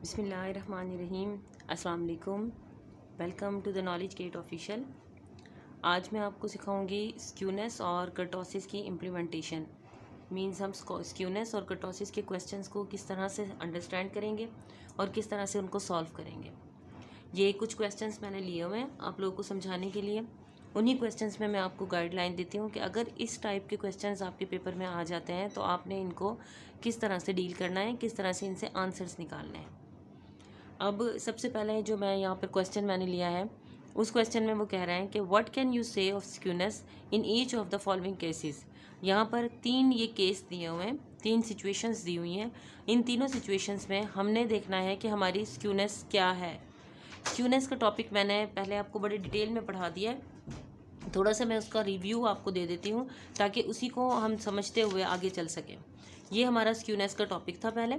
बिस्मिल्लाहिर्रहमानिर्रहीम। अस्सलाम वालेकुम। Welcome to the Knowledge Gate official. आज मैं आपको सिखाऊंगी स्क्यूनेस और कर्टोसिस की इम्प्लीमेंटेशन। मींस हम स्क्यूनेस और कर्टोसिस के क्वेश्चंस को किस तरह से अंडरस्टैंड करेंगे और किस तरह से उनको सॉल्व करेंगे। ये कुछ क्वेश्चंस मैंने लिए हुए हैं आप लोगों को समझाने के लिए। उन्हीं क्वेश्चंस में मैं आपको गाइडलाइन देती हूँ कि अगर इस टाइप के क्वेश्चंस आपके पेपर में आ जाते हैं तो आपने इनको किस तरह से डील करना है, किस तरह से इनसे आंसर्स निकालने हैं। अब सबसे पहले जो मैं यहाँ पर क्वेश्चन मैंने लिया है, उस क्वेश्चन में वो कह रहे हैं कि व्हाट कैन यू से of skewness in each of the following cases. यहाँ पर तीन ये केस दिए हुए हैं, तीन सिचुएशंस दी हुई हैं। इन तीनों सिचुएशंस में हमने देखना है कि हमारी स्क्यूनेस क्या है। स्क्यूनेस का टॉपिक मैंने पहले आपको बड़े डिटेल में पढ़ा दिया है, थोड़ा सा मैं उसका रिव्यू आपको दे देती हूँ ताकि उसी को हम समझते हुए आगे चल सकें। ये हमारा स्क्यूनेस का टॉपिक था। पहले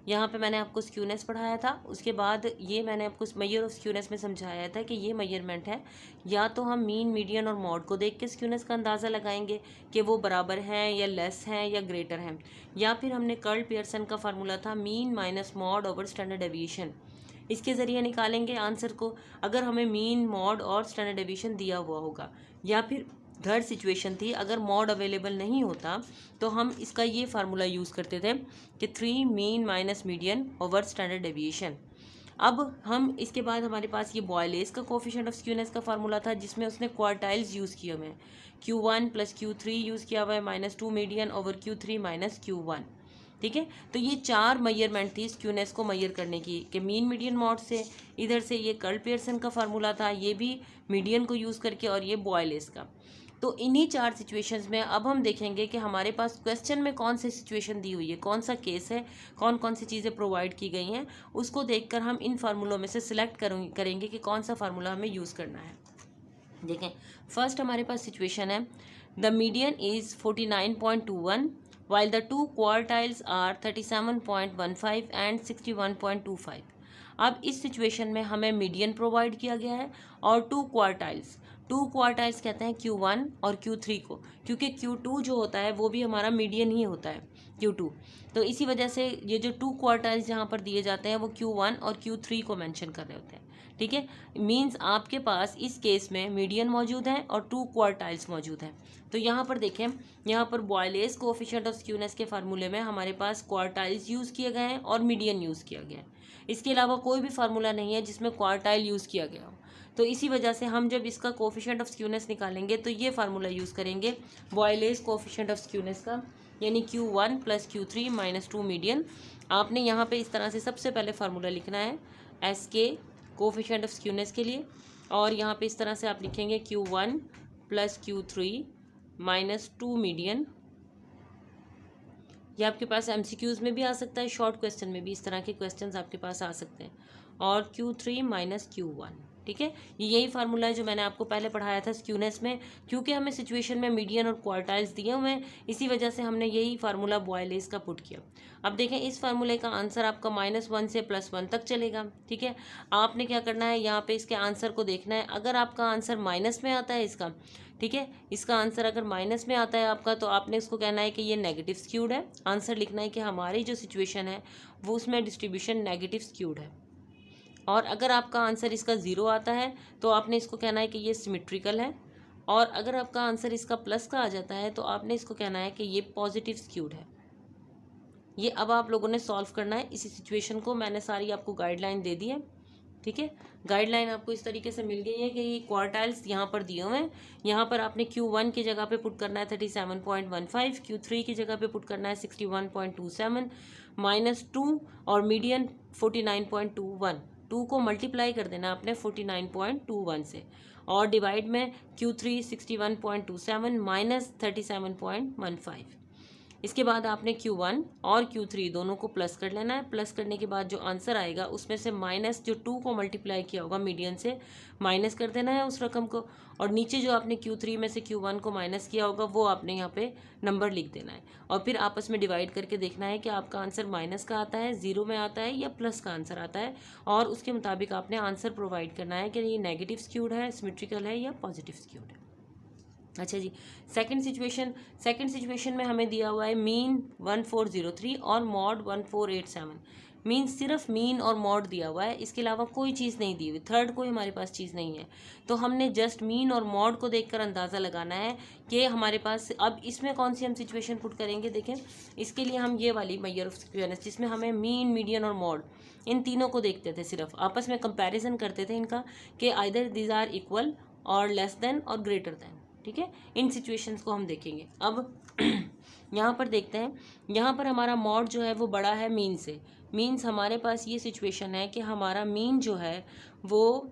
यहाँ पे मैंने आपको स्क्यूनेस पढ़ाया था, उसके बाद ये मैंने आपको मेजर ऑफ स्क्यूनेस में समझाया था कि ये मेजरमेंट है, या तो हम मीन, मीडियन और मॉड को देख के स्क्यूनेस का अंदाज़ा लगाएंगे कि वो बराबर हैं या लेस हैं या ग्रेटर हैं, या फिर हमने कर्ल पियर्सन का फार्मूला था mean minus mod over standard deviation, इसके ज़रिए निकालेंगे आंसर को, अगर हमें मीन, मॉड और स्टैंडर्ड डेविएशन दिया हुआ होगा। या फिर थर्ड सिचुएशन थी, अगर मॉड अवेलेबल नहीं होता तो हम इसका ये फार्मूला यूज़ करते थे कि 3 mean minus median over standard deviation. अब हम इसके बाद हमारे पास ये बॉयलेस का कोफिशिएंट ऑफ स्क्यूनेस का फार्मूला था, जिसमें उसने क्वार्टाइल्स यूज़ किए हुए हैं। Q1 प्लस Q3 यूज़ किया हुआ है, -2 median over Q3 minus Q1। ठीक है, तो ये चार मेजरमेंट थी स्क्यूनेस को मेजर करने की, कि मीन, मीडियन, मॉड से, इधर से ये कर्ल पियर्सन का फार्मूला था, ये भी मीडियन को यूज़ करके, और ये बॉयलेस का। तो इन्हीं चार सिचुएशंस में अब हम देखेंगे कि हमारे पास क्वेश्चन में कौन सी सिचुएशन दी हुई है, कौन सा केस है, कौन कौन सी चीज़ें प्रोवाइड की गई हैं, उसको देखकर हम इन फार्मूलों में से सिलेक्ट करेंगे कि कौन सा फार्मूला हमें यूज़ करना है। देखें, फर्स्ट हमारे पास सिचुएशन है, the median is 49.21 while the two quartiles are 37.15 and 61.25। अब इस सिचुएशन में हमें मीडियन प्रोवाइड किया गया है और टू क्वार्टाइल्स कहते हैं Q1 और Q3 को, क्योंकि Q2 जो होता है वो भी हमारा मीडियन ही होता है, Q2। तो इसी वजह से ये जो टू क्वार्टाइल्स यहाँ पर दिए जाते हैं वो Q1 और Q3 को मेंशन कर रहे होते हैं। ठीक है, मींस आपके पास इस केस में मीडियन मौजूद है और टू क्वार्टाइल्स मौजूद हैं। तो यहाँ पर देखें, यहाँ पर बॉयलेस कोएफिशिएंट ऑफ स्क्यूनेस के फार्मूले में हमारे पास क्वार्टाइल्स यूज़ किए गए हैं और मीडियन यूज़ किया गया है। इसके अलावा कोई भी फार्मूला नहीं है जिसमें क्वार्टाइल यूज़ किया गया हो। तो इसी वजह से हम जब इसका कोएफिशिएंट ऑफ स्क्यूनेस निकालेंगे तो ये फार्मूला यूज़ करेंगे बॉयलेस कोएफिशिएंट ऑफ स्क्यूनेस का, यानी Q1 plus Q3 minus 2 median. आपने यहाँ पे इस तरह से सबसे पहले फार्मूला लिखना है SK कोएफिशिएंट ऑफ स्क्यूनेस के लिए, और यहाँ पे इस तरह से आप लिखेंगे Q1 plus Q3 minus 2 median. ये आपके पास MCQs में भी आ सकता है, शॉर्ट क्वेश्चन में भी इस तरह के क्वेश्चंस आपके पास आ सकते हैं, और Q3 माइनस Q1। ठीक है, यही फार्मूला है जो मैंने आपको पहले पढ़ाया था स्क्यूनेस में। क्योंकि हमें सिचुएशन में मीडियन और क्वार्टाइल्स दिए हुए हैं, इसी वजह से हमने यही फार्मूला बॉयलेस का पुट किया। अब देखें, इस फार्मूले का आंसर आपका -1 से +1 तक चलेगा। ठीक है, आपने क्या करना है, यहाँ पे इसके आंसर को देखना है। अगर आपका आंसर माइनस में आता है इसका, ठीक है, इसका आंसर अगर माइनस में आता है आपका, तो आपने इसको कहना है कि ये नेगेटिव स्क्यूड है। आंसर लिखना है कि हमारी जो सिचुएशन है वो उसमें डिस्ट्रीब्यूशन नेगेटिव स्क्यूड है। और अगर आपका आंसर इसका 0 आता है तो आपने इसको कहना है कि ये सिमेट्रिकल है, और अगर आपका आंसर इसका प्लस का आ जाता है तो आपने इसको कहना है कि ये पॉजिटिव स्क्यूड है। ये अब आप लोगों ने सॉल्व करना है इसी सिचुएशन को। मैंने सारी आपको गाइडलाइन दे दी है। ठीक है, गाइडलाइन आपको इस तरीके से मिल गई है कि ये क्वार्टाइल्स यहाँ पर दिए हुए हैं। यहाँ पर आपने Q1 की जगह पे पुट करना है 37.15, Q3 की जगह पे पुट करना है 61.27, -2 और मीडियन 49.21। 2 को मल्टीप्लाई कर देना आपने 49.21 से, और डिवाइड में Q3 61.27 माइनस 37.15। इसके बाद आपने Q1 और Q3 दोनों को प्लस कर लेना है। प्लस करने के बाद जो आंसर आएगा उसमें से माइनस जो 2 को मल्टीप्लाई किया होगा मीडियन से, माइनस कर देना है उस रकम को, और नीचे जो आपने Q3 में से Q1 को माइनस किया होगा वो आपने यहाँ पे नंबर लिख देना है, और फिर आपस में डिवाइड करके देखना है कि आपका आंसर माइनस का आता है, 0 में आता है, या प्लस का आंसर आता है, और उसके मुताबिक आपने आंसर प्रोवाइड करना है कि ये नेगेटिव स्क्यूड है, सिमेट्रिकल है, या पॉजिटिव स्क्यूड है। अच्छा जी, सेकंड सिचुएशन में हमें दिया हुआ है मीन 1403 और मॉड 1487। मीन्स सिर्फ मीन और मॉड दिया हुआ है, इसके अलावा कोई चीज़ नहीं दी हुई, थर्ड कोई हमारे पास चीज़ नहीं है। तो हमने जस्ट मीन और मॉड को देखकर अंदाज़ा लगाना है कि हमारे पास अब इसमें कौन सी हम सिचुएशन पुट करेंगे। देखें, इसके लिए हम ये वाली मेजर ऑफ स्क्यूनेस, जिसमें हमें मीन, मीडियन और मॉड इन तीनों को देखते थे, सिर्फ आपस में कंपैरिजन करते थे इनका कि आइदर दीज आर इक्वल और लेस देन और ग्रेटर देन। ठीक है, इन सिचुएशंस को हम देखेंगे। अब यहाँ पर देखते हैं, यहाँ पर हमारा मॉड जो है वो बड़ा है मीन से। मीन्स हमारे पास ये सिचुएशन है कि हमारा मीन जो है वो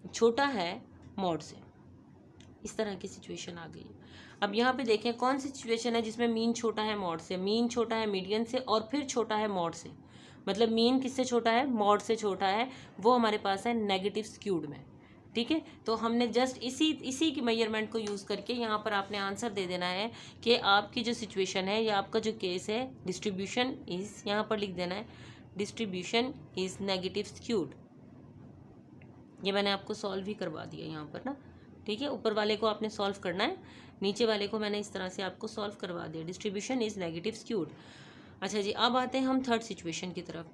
छोटा है मॉड से। इस तरह की सिचुएशन आ गई है। अब यहाँ पे देखें कौन सी सिचुएशन है जिसमें मीन छोटा है मॉड से। मीन छोटा है मीडियन से और फिर छोटा है मॉड से। मतलब मीन किससे छोटा है? मॉड से छोटा है। वो हमारे पास है नेगेटिव स्क्यूड में। ठीक है, तो हमने जस्ट इसी की मेजरमेंट को यूज़ करके यहाँ पर आपने आंसर दे देना है कि आपकी जो सिचुएशन है या आपका जो केस है, डिस्ट्रीब्यूशन इज़, यहाँ पर लिख देना है डिस्ट्रीब्यूशन इज़ नेगेटिव स्क्यूड। ये मैंने आपको सॉल्व ही करवा दिया यहाँ पर ना। ठीक है, ऊपर वाले को आपने सॉल्व करना है, नीचे वाले को मैंने इस तरह से आपको सॉल्व करवा दिया। Distribution is negative skewed. अच्छा जी, अब आते हैं हम थर्ड सिचुएशन की तरफ।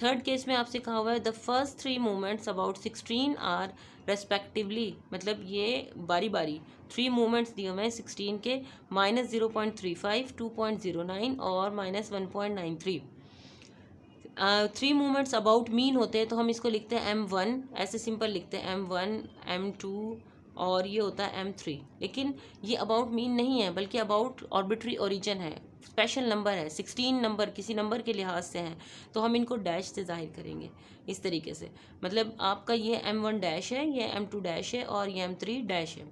थर्ड केस में आपसे कहा हुआ है the first 3 movements about 16 are respectively, मतलब ये बारी बारी 3 मूवमेंट्स दिए हुए हैं 16 के, -0.35, 2.09 और -1.93। 3 मूवमेंट्स अबाउट मीन होते हैं तो हम इसको लिखते हैं M1, ऐसे सिंपल लिखते हैं M1, M2 और ये होता है M3। लेकिन ये अबाउट मीन नहीं है, बल्कि अबाउट ऑर्बिट्री ओरिजिन है, स्पेशल नंबर है, 16 नंबर किसी नंबर के लिहाज से हैं, तो हम इनको डैश से जाहिर करेंगे इस तरीके से। मतलब आपका ये M1 डैश है, ये M2 डैश है और ये M3 डैश है।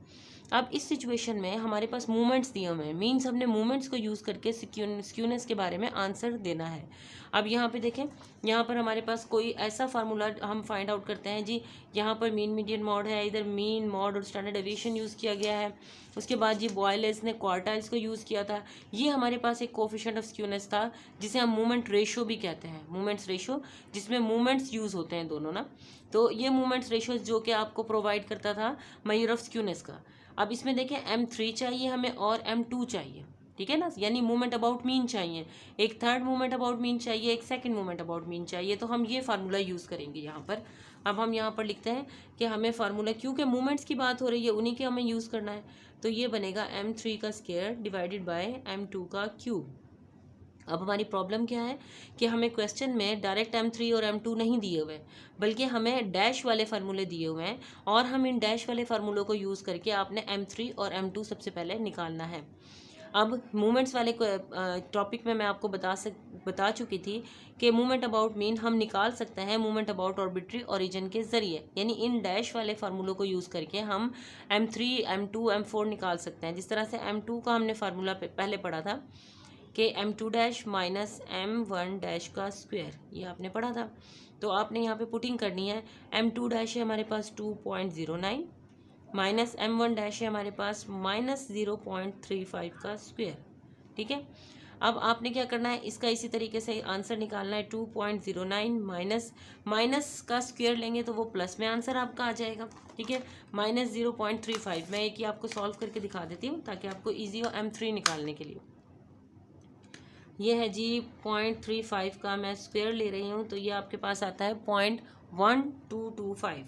अब इस सिचुएशन में हमारे पास मूवमेंट्स दिए हुए हैं, मीन्स हमने मूवमेंट्स को यूज़ करके स्क्यूनेस के बारे में आंसर देना है। अब यहाँ पे देखें, यहाँ पर हमारे पास कोई ऐसा फार्मूला हम फाइंड आउट करते हैं जी। यहाँ पर मीन, मीडियन, मॉड है, इधर मीन, मॉड और स्टैंडर्ड डेविएशन यूज़ किया गया है। उसके बाद जी बॉयलेस ने क्वार्टाइल्स को यूज़ किया था। ये हमारे पास एक कोफिशिएंट ऑफ स्क्यूनेस था जिसे हम मूवमेंट रेशो भी कहते हैं, मूवमेंट्स रेशो, जिसमें मूवमेंट्स यूज़ होते हैं दोनों ना। तो ये मूवमेंट्स रेशो जो कि आपको प्रोवाइड करता था मेजर ऑफ स्क्यूनेस का। अब इसमें देखें M3 चाहिए हमें और M2 चाहिए, ठीक है ना, यानी मूवमेंट अबाउट मीन चाहिए, एक थर्ड मूवमेंट अबाउट मीन चाहिए, एक सेकंड मूवमेंट अबाउट मीन चाहिए। तो हम ये फार्मूला यूज़ करेंगे यहाँ पर। अब हम यहाँ पर लिखते हैं कि हमें फार्मूला, क्योंकि मूवमेंट्स की बात हो रही है, उन्हीं के हमें यूज़ करना है, तो ये बनेगा M3 का स्क्वायर डिवाइडेड बाय M2 का क्यूब। अब हमारी प्रॉब्लम क्या है कि हमें क्वेश्चन में डायरेक्ट M3 और M2 नहीं दिए हुए, बल्कि हमें डैश वाले फार्मूले दिए हुए हैं, और हम इन डैश वाले फार्मूलों को यूज़ करके आपने M3 और M2 सबसे पहले निकालना है। अब मूवमेंट्स वाले टॉपिक में मैं आपको बता चुकी थी कि मूवमेंट अबाउट मीन हम निकाल सकते हैं मूवमेंट अबाउट ऑर्बिट्री ओरिजिन के ज़रिए, यानी इन डैश वाले फार्मूलों को यूज़ करके हम M3, M2, M4 निकाल सकते हैं। जिस तरह से M2 का हमने फार्मूला पहले पढ़ा था कि M2 dash minus M1 dash का स्क्वायर, ये आपने पढ़ा था। तो आपने यहाँ पे पुटिंग करनी है। M2 डैश है हमारे पास 2.09 माइनस M1 डैश है हमारे पास -0.35 का स्क्वायर। ठीक है, अब आपने क्या करना है, इसका इसी तरीके से आंसर निकालना है। 2.09 माइनस का स्क्वायर लेंगे तो वो प्लस में आंसर आपका आ जाएगा। ठीक है, -0.35 मैं एक ही आपको सॉल्व करके दिखा देती हूँ ताकि आपको ईजी हो M3 निकालने के लिए। ये है जी 0.35 का मैं स्क्वायर ले रही हूँ, तो ये आपके पास आता है 0.1225।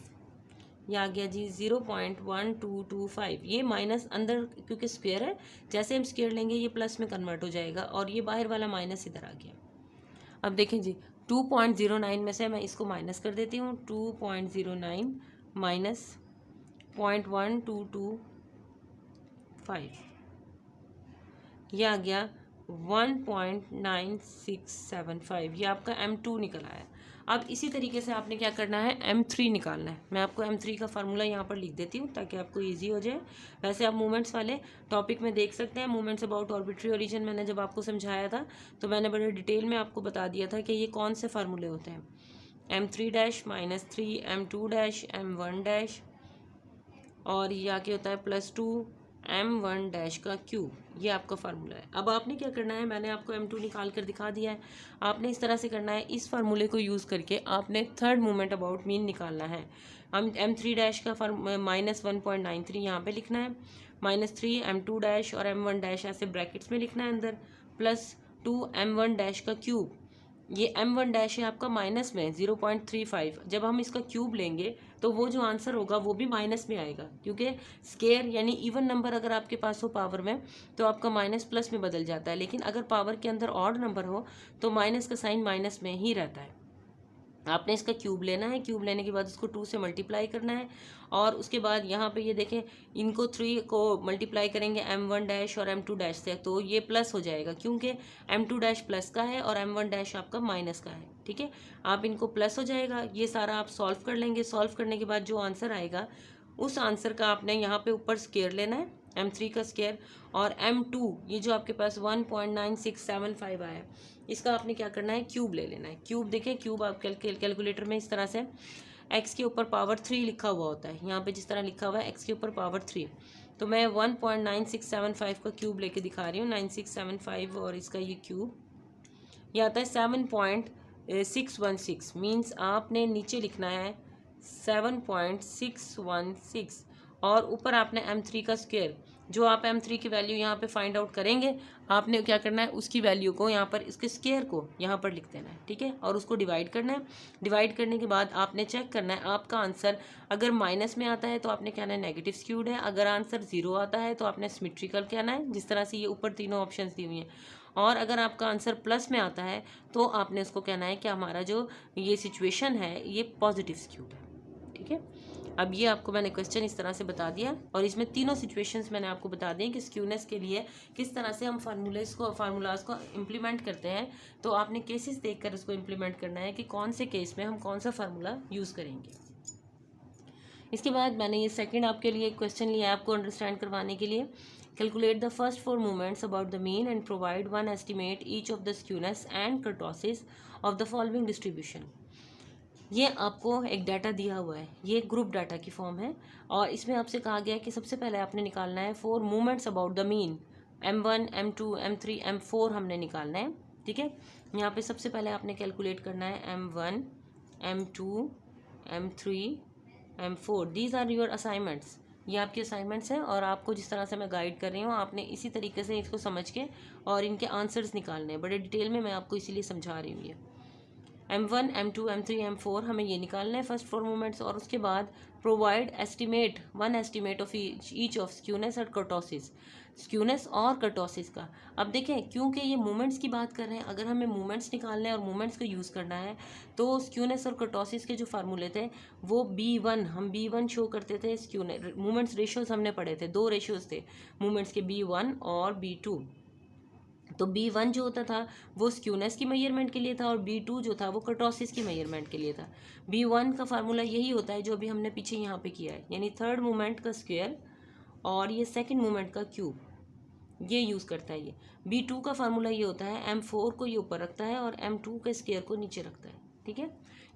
ये आ गया जी 0.1225। ये माइनस अंदर क्योंकि स्क्वायर है, जैसे हम स्क्वायर लेंगे ये प्लस में कन्वर्ट हो जाएगा, और ये बाहर वाला माइनस इधर आ गया। अब देखें जी 2.09 में से मैं इसको माइनस कर देती हूँ। 2.09 माइनस 0.1225, ये आ गया 1.9675। ये आपका M2 निकल आया। अब इसी तरीके से आपने क्या करना है, M3 निकालना है। मैं आपको M3 का फार्मूला यहाँ पर लिख देती हूँ ताकि आपको इजी हो जाए। वैसे आप मूवमेंट्स वाले टॉपिक में देख सकते हैं, मूवमेंट्स अबाउट ऑर्बिट्री ओरिजिन मैंने जब आपको समझाया था तो मैंने बड़े डिटेल में आपको बता दिया था कि ये कौन से फार्मूले होते हैं। M3 dash -3, M2 dash, M1 dash, और ये आके होता है +2 M1 डैश का क्यूब। ये आपका फार्मूला है। अब आपने क्या करना है, मैंने आपको M2 निकाल कर दिखा दिया है। आपने इस तरह से करना है, इस फार्मूले को यूज़ करके आपने थर्ड मूवमेंट अबाउट मीन निकालना है। हम M3 डैश का -1.93 यहाँ पे लिखना है, -3 M2 डैश और M1 डैश ऐसे ब्रैकेट्स में लिखना है अंदर, +2 M1 डैश का क्यूब। ये m1 डैश है आपका माइनस में 0.35। जब हम इसका क्यूब लेंगे तो वो जो आंसर होगा वो भी माइनस में आएगा, क्योंकि स्केयर यानी इवन नंबर अगर आपके पास हो पावर में तो आपका माइनस प्लस में बदल जाता है, लेकिन अगर पावर के अंदर ऑड नंबर हो तो माइनस का साइन माइनस में ही रहता है। आपने इसका क्यूब लेना है, क्यूब लेने के बाद उसको 2 से मल्टीप्लाई करना है, और उसके बाद यहाँ पे ये देखें इनको 3 को मल्टीप्लाई करेंगे m1 डैश और m2 डैश से, तो ये प्लस हो जाएगा क्योंकि m2 डैश प्लस का है और m1 डैश आपका माइनस का है। ठीक है, आप इनको प्लस हो जाएगा, ये सारा आप सॉल्व कर लेंगे। सॉल्व करने के बाद जो आंसर आएगा उस आंसर का आपने यहाँ पे ऊपर स्केयर लेना है, m3 का स्केयर, और m2 ये जो आपके पास 1.9675 आया है इसका आपने क्या करना है, क्यूब ले लेना है। क्यूब देखें, क्यूब आप कैलकुलेटर में इस तरह से x के ऊपर पावर 3 लिखा हुआ होता है, यहाँ पे जिस तरह लिखा हुआ है x के ऊपर पावर 3, तो मैं 1.9675 का क्यूब लेके दिखा रही हूँ, 9675, और इसका ये क्यूब ये आता है 7.616, मीन्स आपने नीचे लिखना है 7.616, और ऊपर आपने m3 का स्क्वायर, जो आप m3 की वैल्यू यहाँ पे फाइंड आउट करेंगे आपने क्या करना है, उसकी वैल्यू को यहाँ पर इसके स्क्वायर को यहाँ पर लिख देना है। ठीक है, और उसको डिवाइड करना है। डिवाइड करने के बाद आपने चेक करना है आपका आंसर अगर माइनस में आता है तो आपने कहना है नेगेटिव स्क्यूड है, अगर आंसर 0 आता है तो आपने सिमेट्रिकल कहना है, जिस तरह से ये ऊपर तीनों ऑप्शन दी हुई हैं, और अगर आपका आंसर प्लस में आता है तो आपने उसको कहना है कि हमारा जो ये सिचुएशन है ये पॉजिटिव स्क्यूड है। ठीक है, अब ये आपको मैंने क्वेश्चन इस तरह से बता दिया, और इसमें तीनों सिचुएशंस मैंने आपको बता दी कि स्क्यूनेस के लिए किस तरह से हम फार्मूलाज को इम्प्लीमेंट करते हैं। तो आपने केसेस देखकर उसको इम्प्लीमेंट करना है कि कौन से केस में हम कौन सा फार्मूला यूज़ करेंगे। इसके बाद मैंने ये सेकंड आपके लिए क्वेश्चन लिया है आपको अंडरस्टैंड करवाने के लिए। Calculate the first 4 movements about the mean and provide one estimate each of the skewness and kurtosis of the following distribution. ये आपको एक डाटा दिया हुआ है, ये ग्रुप डाटा की फॉर्म है, और इसमें आपसे कहा गया है कि सबसे पहले आपने निकालना है 4 movements about the mean, m1 m2 m3 m4 हमने निकालना है। ठीक है, यहाँ पे सबसे पहले आपने कैलकुलेट करना है m1 m2 m3 m4। These are your assignments, ये आपके असाइनमेंट्स हैं, और आपको जिस तरह से मैं गाइड कर रही हूँ आपने इसी तरीके से इसको समझ के और इनके आंसर्स निकालने हैं। बड़े डिटेल में मैं आपको इसीलिए समझा रही हूँ। ये m1 m2 m3 m4 हमें ये निकालना है फर्स्ट 4 मूवमेंट्स, और उसके बाद provide estimate one estimate of each of skewness और कर्टोसिस, स्क्यूनेस और कर्टोसिस का। अब देखें क्योंकि ये मूवमेंट्स की बात कर रहे हैं, अगर हमें मूवमेंट्स निकालने हैं और मूवमेंट्स का यूज़ करना है तो स्क्यूनेस और कर्टोसिस के जो फार्मूले थे वो B1, हम B1 शो करते थे। स्क्यूनेस मूवमेंट्स रेशियोज हमने पढ़े थे, 2 रेशियोज थे मूवमेंट्स के, B1 और B2। तो B1 जो होता था वो स्क्यूनेस की मेजरमेंट के लिए था, और B2 जो था वो कर्टोसिस की मेजरमेंट के लिए था। B1 का फार्मूला यही होता है जो अभी हमने पीछे यहाँ पे किया है, यानी थर्ड मूवमेंट का स्क्वायर और ये सेकंड मूवमेंट का क्यूब, ये यूज़ करता है। ये B2 का फार्मूला ये होता है M4 को ये ऊपर रखता है और M2 के स्क्वायर को नीचे रखता है। ठीक है,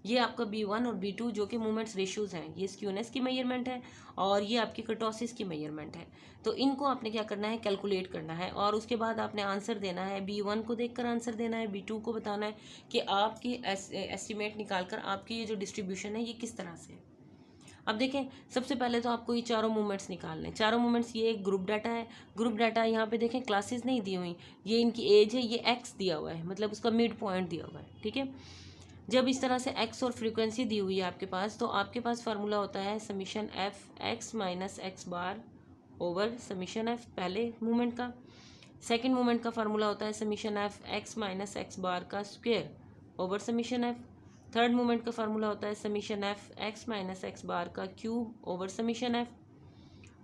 ये आपका B1 और B2 जो कि मूवमेंट्स रेशियोज हैं, ये स्क्यूनेस की मेजरमेंट है और ये आपकी कर्टोसिस की मेजरमेंट है। तो इनको आपने क्या करना है, कैलकुलेट करना है, और उसके बाद आपने आंसर देना है। B1 को देखकर आंसर देना है, B2 को बताना है कि आपकी एस्टिमेट निकालकर आपकी ये जो डिस्ट्रीब्यूशन है ये किस तरह से है। अब देखें सबसे पहले तो आपको ये चारों मूवमेंट्स निकालने, चारों मूवमेंट्स, ये एक ग्रुप डाटा है। ग्रुप डाटा यहाँ पे देखें क्लासेस नहीं दी हुई, ये इनकी एज है, ये x दिया हुआ है, मतलब उसका मिड पॉइंट दिया हुआ है। ठीक है, जब इस तरह से x और फ्रीक्वेंसी दी हुई है आपके पास, तो आपके पास फार्मूला होता है summation f x minus x bar over summation f पहले मूवमेंट का। सेकेंड मूवमेंट का फार्मूला होता है summation f x minus x bar का square over summation f। Third movement का फार्मूला होता है summation f x minus x bar का क्यूब ओवर समीशन f।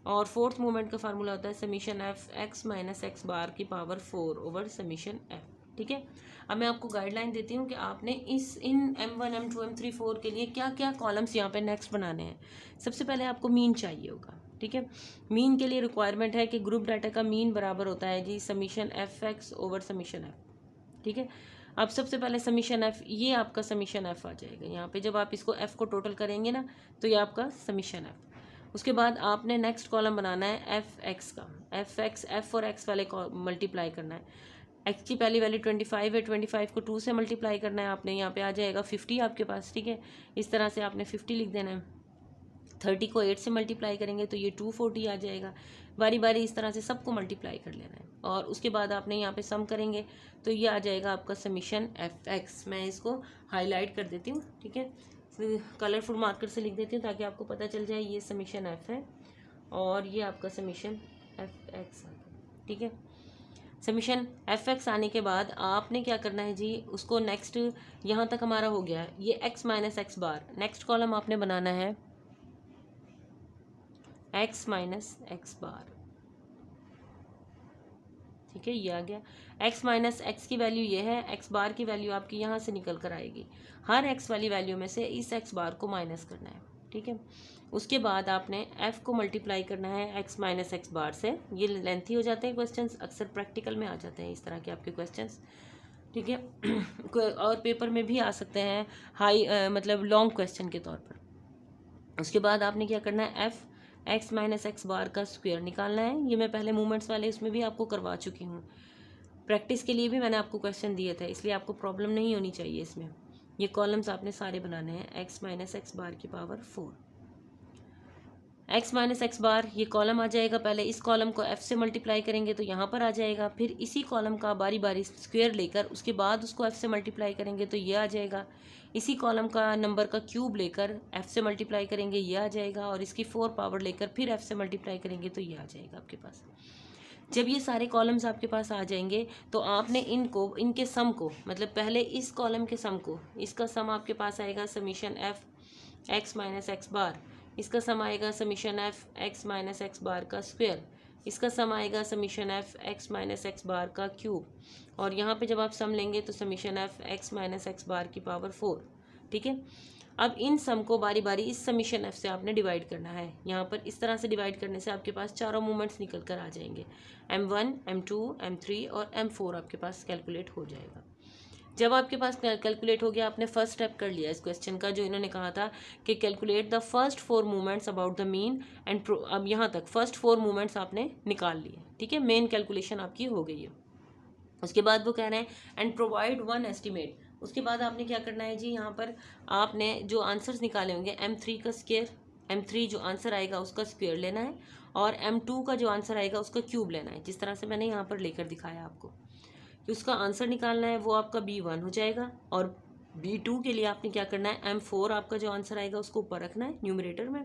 और फोर्थ मूवमेंट का फार्मूला होता है summation f x minus x bar की पावर 4 ओवर समीशन f। ठीक है, अब मैं आपको गाइडलाइन देती हूँ कि आपने इन m1 m2 m3 4 के लिए क्या क्या कॉलम्स यहाँ पे नेक्स्ट बनाने हैं। सबसे पहले आपको मीन चाहिए होगा। ठीक है, मीन के लिए रिक्वायरमेंट है कि ग्रुप डाटा का मीन बराबर होता है जी summation f(x) over summation f। ठीक है, अब सबसे पहले समीशन f, ये आपका समीशन f आ जाएगा यहाँ पे। जब आप इसको f को टोटल करेंगे ना तो ये आपका समीशन f। उसके बाद आपने नेक्स्ट कॉलम बनाना है f(x) का, f(x) f और x वाले मल्टीप्लाई करना है। x की पहली वैल्यू 25 है, 25 को 2 से मल्टीप्लाई करना है आपने, यहाँ पे आ जाएगा 50 आपके पास। ठीक है, इस तरह से आपने 50 लिख देना है। 30 को 8 से मल्टीप्लाई करेंगे तो ये 240 आ जाएगा। बारी बारी इस तरह से सबको मल्टीप्लाई कर लेना है और उसके बाद आपने यहाँ पे सम करेंगे तो ये आ जाएगा आपका समीशन एफ एक्स। मैं इसको हाईलाइट कर देती हूँ, ठीक है, कलरफुल मार्कर से लिख देती हूँ ताकि आपको पता चल जाए ये समीशन एफ है और ये आपका समीशन एफ एक्स आ गया, ठीक है। समीशन एफ एक्स आने के बाद आपने क्या करना है जी, उसको नेक्स्ट यहाँ तक हमारा हो गया ये एक्स माइनस एक्स बार, नेक्स्ट कॉलम आपने बनाना है एक्स माइनस एक्स बार, ठीक है, ये आ गया। x माइनस एक्स की वैल्यू ये है, x बार की वैल्यू आपकी यहाँ से निकल कर आएगी, हर x वाली वैल्यू में से इस x बार को माइनस करना है, ठीक है। उसके बाद आपने f को मल्टीप्लाई करना है x माइनस एक्स बार से। ये लेंथी हो जाते हैं क्वेश्चंस, अक्सर प्रैक्टिकल में आ जाते हैं इस तरह के आपके क्वेश्चंस, ठीक है, और पेपर में भी आ सकते हैं हाई मतलब लॉन्ग क्वेश्चन के तौर पर। उसके बाद आपने क्या करना है, f x minus x bar का स्क्वायर निकालना है। ये मैं पहले मूवमेंट्स वाले उसमें भी आपको करवा चुकी हूँ, प्रैक्टिस के लिए भी मैंने आपको क्वेश्चन दिए थे, इसलिए आपको प्रॉब्लम नहीं होनी चाहिए इसमें। ये कॉलम्स आपने सारे बनाने हैं, एक्स माइनस एक्स बार की पावर 4, एक्स माइनस एक्स बार ये कॉलम आ जाएगा। पहले इस कॉलम को f से मल्टीप्लाई करेंगे तो यहाँ पर आ जाएगा, फिर इसी कॉलम का बारी बारी स्क्वायर लेकर उसके बाद उसको f से मल्टीप्लाई करेंगे तो ये आ जाएगा। इसी कॉलम का नंबर का क्यूब लेकर f से मल्टीप्लाई करेंगे ये आ जाएगा, और इसकी 4 पावर लेकर फिर f से मल्टीप्लाई करेंगे तो ये आ जाएगा आपके पास। जब ये सारे कॉलम्स आपके पास आ जाएंगे तो आपने इनको, इनके सम को, मतलब पहले इस कॉलम के सम को, इसका सम आपके पास आएगा summation f x minus x bar, इसका सम आएगा summation f x minus x bar का स्क्वायर, इसका सम आएगा summation f x minus x bar का क्यूब, और यहाँ पे जब आप सम लेंगे तो summation f x minus x bar की पावर 4, ठीक है। अब इन सम को बारी बारी इस समीशन एफ से आपने डिवाइड करना है। यहाँ पर इस तरह से डिवाइड करने से आपके पास चारों मूवमेंट्स निकल कर आ जाएंगे, m1 m2 m3 और m4 आपके पास कैलकुलेट हो जाएगा। जब आपके पास कैलकुलेट हो गया, आपने फर्स्ट स्टेप कर लिया इस क्वेश्चन का, जो इन्होंने कहा था कि calculate the first 4 movements about the mean and अब यहाँ तक फर्स्ट 4 मूवमेंट्स आपने निकाल लिए, ठीक है, मेन कैलकुलेशन आपकी हो गई है। उसके बाद वो कह रहे हैं एंड प्रोवाइड वन एस्टिमेट। उसके बाद आपने क्या करना है जी, यहाँ पर आपने जो आंसर्स निकाले होंगे m3 का स्क्वायर, m3 जो आंसर आएगा उसका स्क्वायर लेना है, और m2 का जो आंसर आएगा उसका क्यूब लेना है, जिस तरह से मैंने यहाँ पर लेकर दिखाया आपको। कि उसका आंसर निकालना है वो आपका b1 हो जाएगा, और b2 के लिए आपने क्या करना है, m4 आपका जो आंसर आएगा उसको ऊपर रखना है न्यूमरेटर में,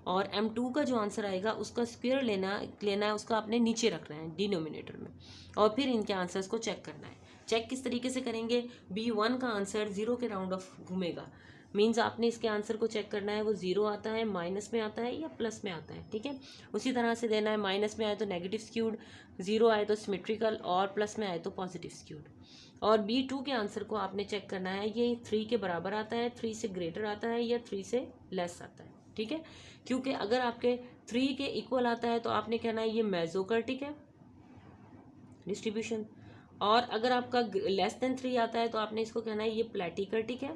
और m2 का जो आंसर आएगा उसका स्क्वायर लेना है, उसका आपने नीचे रखना है डिनोमिनेटर में, और फिर इनके आंसर्स को चेक करना है। चेक किस तरीके से करेंगे, b1 का आंसर 0 के राउंड ऑफ घूमेगा, मीन्स आपने इसके आंसर को चेक करना है वो 0 आता है, माइनस में आता है या प्लस में आता है, ठीक है। उसी तरह से देना है, माइनस में आए तो नेगेटिव स्क्यूड, 0 आए तो सिमेट्रिकल, और प्लस में आए तो पॉजिटिव स्क्यूड। और b2 के आंसर को आपने चेक करना है ये 3 के बराबर आता है, 3 से ग्रेटर आता है या 3 से लेस आता है, ठीक है। क्योंकि अगर आपके 3 के इक्वल आता है तो आपने कहना है ये मेसोकर्टिक है डिस्ट्रीब्यूशन, और अगर आपका लेस देन 3 आता है तो आपने इसको कहना है ये प्लेटिकर्टिक है,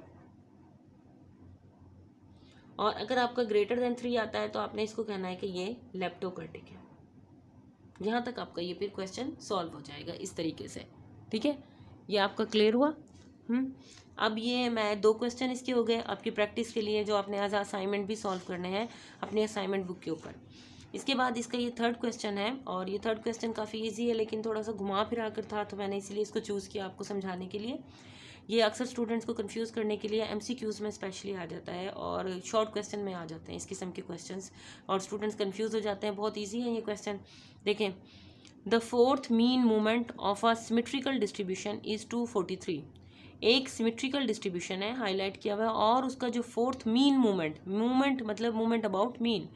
और अगर आपका ग्रेटर देन 3 आता है तो आपने इसको कहना है कि ये लेप्टोकर्टिक है। यहाँ तक आपका ये फिर क्वेश्चन सॉल्व हो जाएगा इस तरीके से, ठीक है। ये आपका क्लियर हुआ। अब ये मैं 2 क्वेश्चन इसके हो गए आपकी प्रैक्टिस के लिए, जो आपने एज असाइनमेंट भी सॉल्व करने हैं अपनी असाइनमेंट बुक के ऊपर। इसके बाद इसका ये 3rd क्वेश्चन है, और ये 3rd क्वेश्चन काफ़ी इजी है लेकिन थोड़ा सा घुमा फिरा कर था, तो मैंने इसीलिए इसको चूज़ किया आपको समझाने के लिए। ये अक्सर स्टूडेंट्स को कंफ्यूज करने के लिए MCQs में स्पेशली आ जाता है, और शॉर्ट क्वेश्चन में आ जाते हैं इस किस्म के क्वेश्चंस, और स्टूडेंट्स कंफ्यूज हो जाते हैं। बहुत ईजी है ये क्वेश्चन। देखें, the 4th mean movement of a symmetrical distribution is 243। एक सिमेट्रिकल डिस्ट्रीब्यूशन है, हाईलाइट किया हुआ है, और उसका जो 4th मीन मूवमेंट मतलब मूवमेंट अबाउट मीन,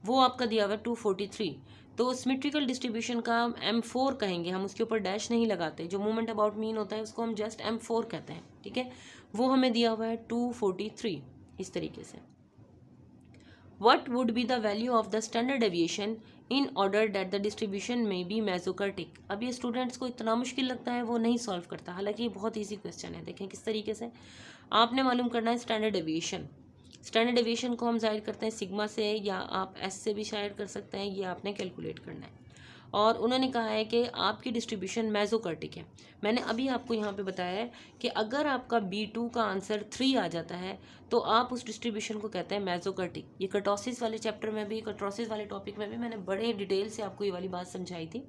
वो आपका दिया हुआ है 243। तो सिमेट्रिकल डिस्ट्रीब्यूशन का M4 कहेंगे हम, उसके ऊपर डैश नहीं लगाते। जो मूवमेंट अबाउट मीन होता है उसको हम जस्ट M4 कहते हैं, ठीक है। वो हमें दिया हुआ है 243 इस तरीके से। What would be the value of the standard deviation in order that the distribution may be mesokurtic? अब ये स्टूडेंट्स को इतना मुश्किल लगता है वो नहीं सॉल्व करता, हालांकि ये बहुत इजी क्वेश्चन है। देखें किस तरीके से आपने मालूम करना है स्टैंडर्ड डेविएशन। स्टैंडर्ड डेविएशन को हम जाहिर करते हैं सिग्मा से, या आप एस से भी शायद कर सकते हैं, ये आपने कैलकुलेट करना है। और उन्होंने कहा है कि आपकी डिस्ट्रीब्यूशन मेसोकर्टिक है। मैंने अभी आपको यहाँ पे बताया है कि अगर आपका B2 का आंसर 3 आ जाता है तो आप उस डिस्ट्रीब्यूशन को कहते हैं मेसोकर्टिक। ये कर्टोसिस वाले चैप्टर में भी, कर्टोसिस वाले टॉपिक में भी मैंने बड़े डिटेल से आपको ये वाली बात समझाई थी।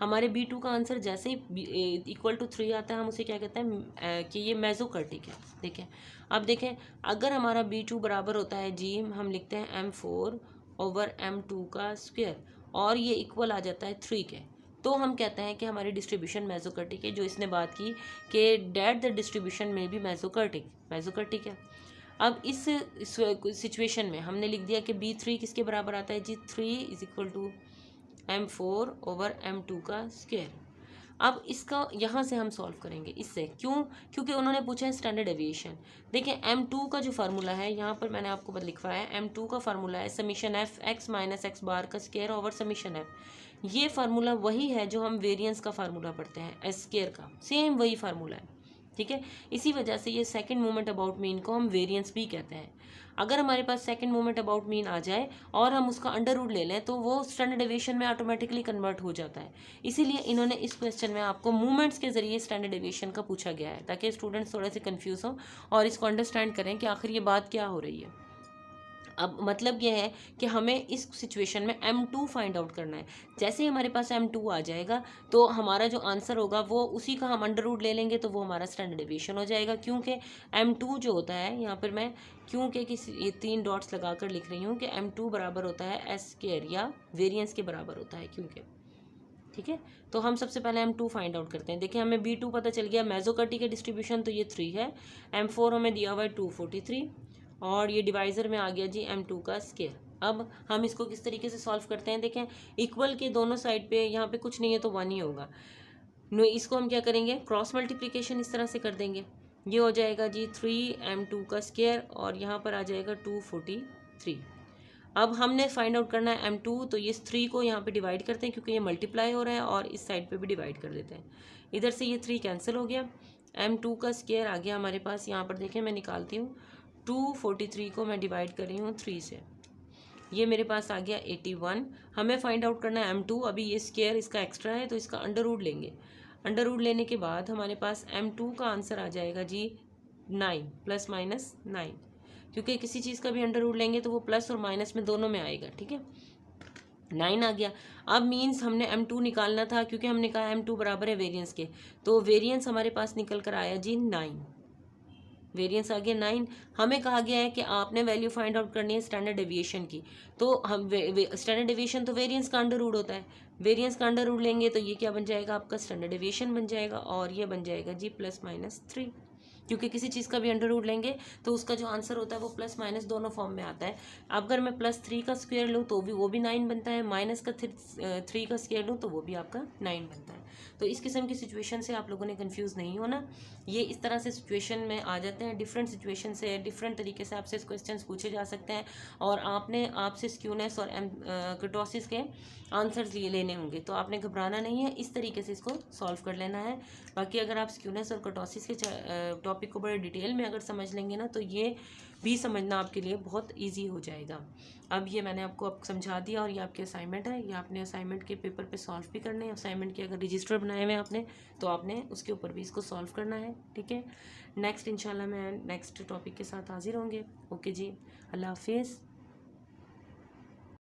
हमारे B2 का आंसर जैसे ही इक्वल टू 3 आता है हम उसे क्या कहते हैं कि ये मेसोकर्टिक है। देखें, अब देखें, अगर हमारा B2 बराबर होता है जी, हम लिखते हैं M4/M2 का स्क्वायर और ये इक्वल आ जाता है 3 के, तो हम कहते हैं कि हमारी डिस्ट्रीब्यूशन मेसोकर्टिक है। जो इसने बात की कि डेट द डिस्ट्रीब्यूशन में भी मेसोकर्टिक है। अब इस सिचुएशन में हमने लिख दिया कि B3 किसके बराबर आता है जी, 3 = M4/M2 का स्क्वायर। अब इसका यहाँ से हम सॉल्व करेंगे इससे, क्यों? क्योंकि उन्होंने पूछा है स्टैंडर्ड डेविएशन। देखिए M2 का जो फार्मूला है यहाँ पर मैंने आपको लिखवाया है, M2 का फार्मूला है समीशन f x - x बार का स्क्वायर ओवर समीशन f। ये फार्मूला वही है जो हम वेरिएंस का फार्मूला पढ़ते हैं, एस स्क्वायर का, सेम वही फार्मूला है, ठीक है। इसी वजह से ये सेकंड मोमेंट अबाउट मीन को हम वेरिएंस भी कहते हैं। अगर हमारे पास सेकंड मोमेंट अबाउट मीन आ जाए और हम उसका अंडर रूट ले लें तो वो स्टैंडर्ड डेविएशन में ऑटोमेटिकली कन्वर्ट हो जाता है। इसीलिए इन्होंने इस क्वेश्चन में आपको मूवमेंट्स के जरिए स्टैंडर्ड डेविएशन का पूछा गया है, ताकि स्टूडेंट्स थोड़े से कन्फ्यूज हों और इसको अंडरस्टैंड करें कि आखिर ये बात क्या हो रही है। अब मतलब यह है कि हमें इस सिचुएशन में M2 फाइंड आउट करना है। जैसे ही हमारे पास M2 आ जाएगा तो हमारा जो आंसर होगा वो उसी का हम अंडर रूट ले लेंगे, तो वो हमारा स्टैंडर्ड डेविएशन हो जाएगा। क्योंकि M2 जो होता है, यहाँ पर मैं क्योंकि ये 3 डॉट्स लगाकर लिख रही हूँ कि M2 बराबर होता है एस स्क्वायर या वेरिएंस के बराबर होता है, क्योंकि, ठीक है। तो हम सबसे पहले M2 फाइंड आउट करते हैं। देखिए, हमें B2 पता चल गया, मेसोकर्टिक के डिस्ट्रीब्यूशन तो ये 3 है, M4 हमें दिया हुआ है 243 और ये डिवाइज़र में आ गया जी M2 का स्क्वायर। अब हम इसको किस तरीके से सॉल्व करते हैं, देखें, इक्वल के दोनों साइड पे, यहाँ पे कुछ नहीं है तो 1 ही होगा। इसको हम क्या करेंगे, क्रॉस मल्टीप्लिकेशन इस तरह से कर देंगे। ये हो जाएगा जी 3M2 का स्क्वायर और यहाँ पर आ जाएगा 243। अब हमने फाइंड आउट करना है M2, तो ये 3 को यहाँ पे डिवाइड करते हैं क्योंकि ये मल्टीप्लाई हो रहा है, और इस साइड पे भी डिवाइड कर देते हैं। इधर से ये 3 कैंसिल हो गया, M2 का स्क्वायर आ गया हमारे पास। यहाँ पर देखें, मैं निकालती हूँ, 243 को मैं डिवाइड कर रही हूँ 3 से, ये मेरे पास आ गया 81। हमें फाइंड आउट करना है M2। अभी ये स्क्वायर इसका एक्स्ट्रा है तो इसका अंडर रूट लेंगे। अंडर रूट लेने के बाद हमारे पास M2 का आंसर आ जाएगा जी 9 ± 9, क्योंकि किसी चीज़ का भी अंडर रूट लेंगे तो वो प्लस और माइनस में दोनों में आएगा, ठीक है। 9 आ गया। अब मीन्स हमने M2 निकालना था, क्योंकि हमने कहा M2 बराबर है वेरिएंस के, तो वेरिएंस हमारे पास निकल कर आया जी 9। वेरिएंस आ गया 9। हमें कहा गया है कि आपने वैल्यू फाइंड आउट करनी है स्टैंडर्ड डेविएशन की, तो हम स्टैंडर्ड डेविएशन तो वेरिएंस का अंडर रूट होता है। वेरिएंस का अंडर रूट लेंगे तो ये क्या बन जाएगा, आपका स्टैंडर्ड डेविएशन बन जाएगा, और ये बन जाएगा जी ±3। क्योंकि किसी चीज़ का भी अंडर रूट लेंगे तो उसका जो आंसर होता है वो प्लस माइनस दोनों फॉर्म में आता है। अगर मैं +3 का स्क्वायर लूँ तो भी वो भी 9 बनता है, माइनस का 3 का स्क्वायर लूँ तो वो भी आपका 9 बनता है। तो इस किस्म की सिचुएशन से आप लोगों ने कंफ्यूज नहीं होना। ये इस तरह से सिचुएशन में आ जाते हैं, डिफरेंट सिचुएशन से डिफरेंट तरीके से आपसे क्वेश्चंस पूछे जा सकते हैं, और आपसे स्क्यूनेस और कर्टोसिस के आंसर्स लेने होंगे, तो आपने घबराना नहीं है, इस तरीके से इसको सॉल्व कर लेना है। बाकी अगर आप स्क्यूनेस और कर्टोसिस के टॉपिक को बड़े डिटेल में अगर समझ लेंगे ना, तो ये भी समझना आपके लिए बहुत ईजी हो जाएगा। अब ये मैंने आपको समझा दिया, और ये आपके असाइनमेंट है, ये आपने असाइनमेंट के पेपर पे सॉल्व भी करने हैं। असाइनमेंट के अगर रजिस्टर बनाए हुए हैं आपने, तो आपने उसके ऊपर भी इसको सॉल्व करना है, ठीक है। नेक्स्ट इंशाल्लाह मैं नेक्स्ट टॉपिक के साथ हाजिर होंगे। ओके जी, अल्लाह हाफिज़।